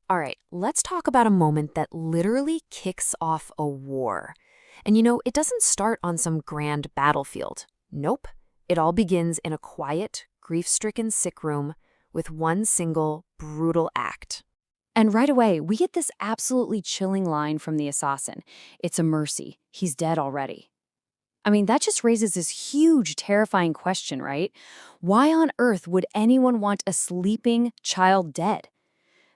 All right, let's talk about a moment that literally kicks off a war. And it doesn't start on some grand battlefield. Nope. It all begins in a quiet, grief-stricken sick room with one single, brutal act. And right away, we get this absolutely chilling line from the assassin. It's a mercy. He's dead already. I mean, that just raises this huge, terrifying question, right? Why on earth would anyone want a sleeping child dead?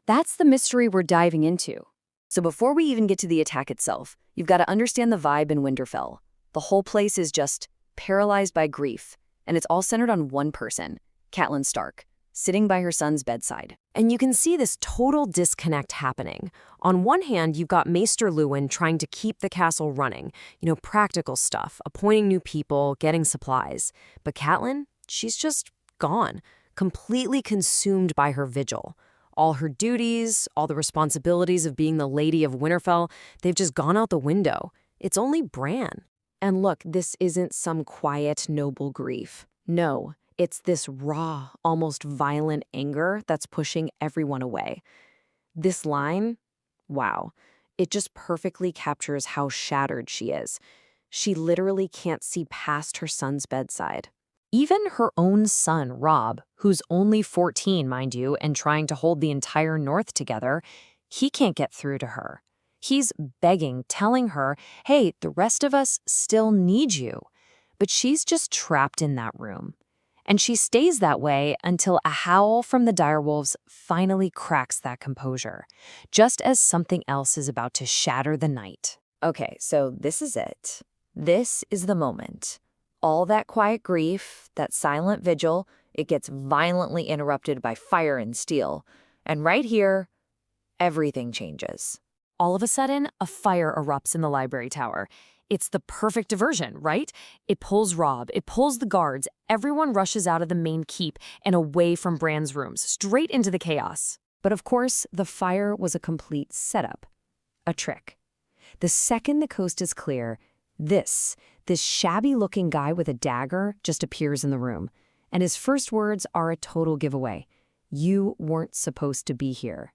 That's the mystery we're diving into. So before we even get to the attack itself, you've got to understand the vibe in Winterfell. The whole place is just paralyzed by grief, and it's all centered on one person, Catelyn Stark, sitting by her son's bedside. And you can see this total disconnect happening. On one hand, you've got Maester Luwin trying to keep the castle running, practical stuff, appointing new people, getting supplies. But Catelyn, she's just gone, completely consumed by her vigil. All her duties, all the responsibilities of being the Lady of Winterfell, they've just gone out the window. It's only Bran. And look, this isn't some quiet, noble grief. No, it's this raw, almost violent anger that's pushing everyone away. This line, wow, it just perfectly captures how shattered she is. She literally can't see past her son's bedside. Even her own son, Robb, who's only 14, mind you, and trying to hold the entire North together, he can't get through to her. He's begging, telling her, hey, the rest of us still need you. But she's just trapped in that room. And she stays that way until a howl from the direwolves finally cracks that composure, just as something else is about to shatter the night. Okay, so this is it. This is the moment. All that quiet grief, that silent vigil, it gets violently interrupted by fire and steel. And right here, everything changes. All of a sudden, a fire erupts in the library tower. It's the perfect diversion, right? It pulls Robb, it pulls the guards, everyone rushes out of the main keep and away from Bran's rooms, straight into the chaos. But of course, the fire was a complete setup, a trick. The second the coast is clear, this shabby-looking guy with a dagger just appears in the room, and his first words are a total giveaway. You weren't supposed to be here.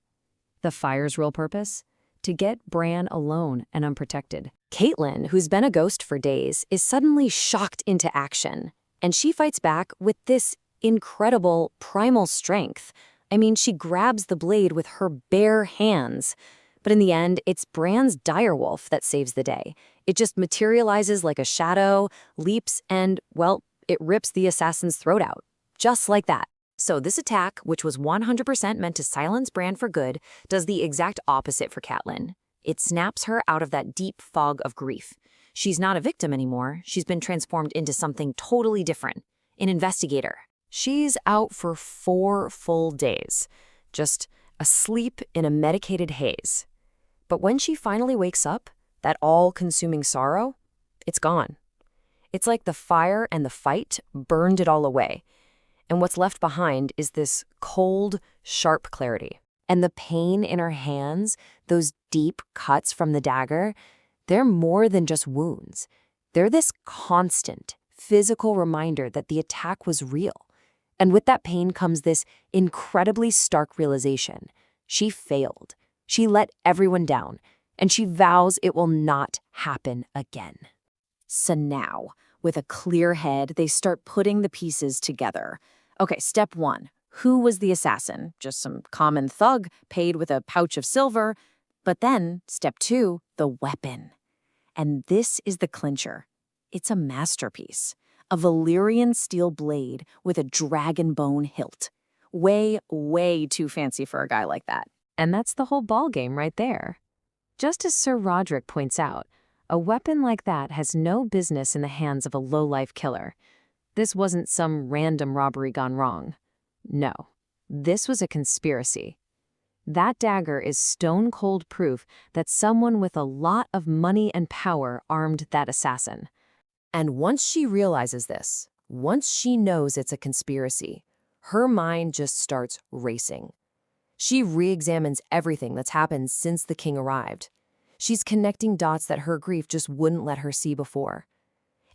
The fire's real purpose? To get Bran alone and unprotected. Catelyn, who's been a ghost for days, is suddenly shocked into action, and she fights back with this incredible primal strength. I mean, she grabs the blade with her bare hands. But in the end, it's Bran's direwolf that saves the day. It just materializes like a shadow, leaps, and, well, it rips the assassin's throat out. Just like that. So this attack, which was 100% meant to silence Bran for good, does the exact opposite for Catelyn. It snaps her out of that deep fog of grief. She's not a victim anymore. She's been transformed into something totally different. An investigator. She's out for 4 full days. Just asleep in a medicated haze. But when she finally wakes up, that all-consuming sorrow, it's gone. It's like the fire and the fight burned it all away. And what's left behind is this cold, sharp clarity. And the pain in her hands, those deep cuts from the dagger, they're more than just wounds. They're this constant, physical reminder that the attack was real. And with that pain comes this incredibly stark realization. She failed. She let everyone down, and she vows it will not happen again. So now, with a clear head, they start putting the pieces together. Okay, step 1. Who was the assassin? Just some common thug paid with a pouch of silver. But then, step 2, the weapon. And this is the clincher. It's a masterpiece. A Valyrian steel blade with a dragon bone hilt. Way, way too fancy for a guy like that. And that's the whole ballgame right there. Just as Sir Roderick points out, a weapon like that has no business in the hands of a low-life killer. This wasn't some random robbery gone wrong. No, this was a conspiracy. That dagger is stone-cold proof that someone with a lot of money and power armed that assassin. And once she realizes this, once she knows it's a conspiracy, her mind just starts racing. She re-examines everything that's happened since the king arrived. She's connecting dots that her grief just wouldn't let her see before.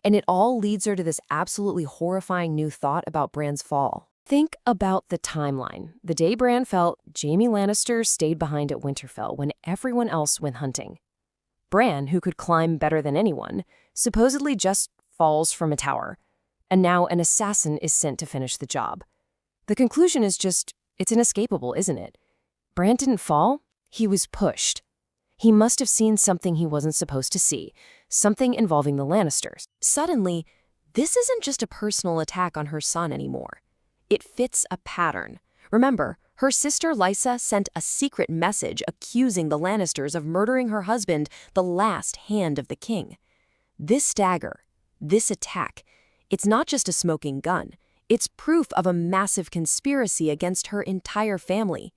And it all leads her to this absolutely horrifying new thought about Bran's fall. Think about the timeline. The day Bran fell, Jaime Lannister stayed behind at Winterfell when everyone else went hunting. Bran, who could climb better than anyone, supposedly just falls from a tower. And now an assassin is sent to finish the job. The conclusion is just, it's inescapable, isn't it? Bran didn't fall, he was pushed. He must have seen something he wasn't supposed to see, something involving the Lannisters. Suddenly, this isn't just a personal attack on her son anymore. It fits a pattern. Remember, her sister Lysa sent a secret message accusing the Lannisters of murdering her husband, the last hand of the king. This dagger, this attack, it's not just a smoking gun. It's proof of a massive conspiracy against her entire family.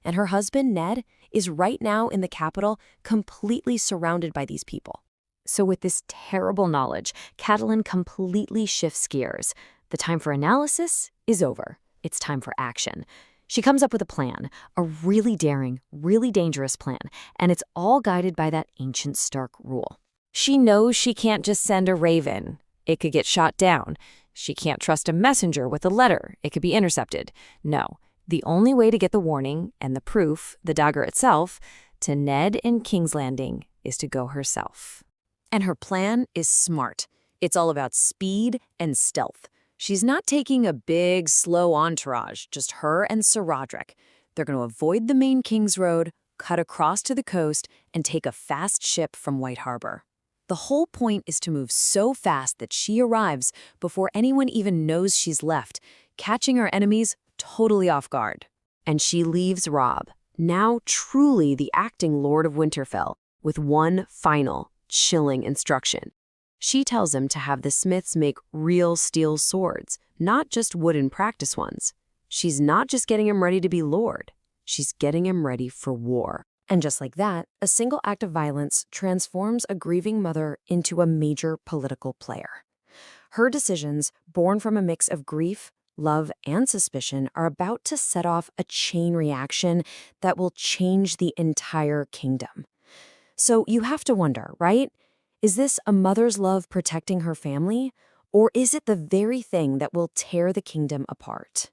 And her husband, Ned, is right now in the capital, completely surrounded by these people. So with this terrible knowledge, Catelyn completely shifts gears. The time for analysis is over. It's time for action. She comes up with a plan, a really daring, really dangerous plan, and it's all guided by that ancient Stark rule. She knows she can't just send a raven. It could get shot down. She can't trust a messenger with a letter. It could be intercepted. No, the only way to get the warning and the proof, the dagger itself, to Ned in King's Landing is to go herself. And her plan is smart. It's all about speed and stealth. She's not taking a big, slow entourage, just her and Sir Roderick. They're going to avoid the main King's Road, cut across to the coast, and take a fast ship from White Harbor. The whole point is to move so fast that she arrives before anyone even knows she's left, catching her enemies totally off guard. And she leaves Robb, now truly the acting Lord of Winterfell, with one final, chilling instruction. She tells him to have the smiths make real steel swords, not just wooden practice ones. She's not just getting him ready to be Lord. She's getting him ready for war. And just like that, a single act of violence transforms a grieving mother into a major political player. Her decisions, born from a mix of grief, love, and suspicion, are about to set off a chain reaction that will change the entire kingdom. So you have to wonder, right? Is this a mother's love protecting her family? Or is it the very thing that will tear the kingdom apart?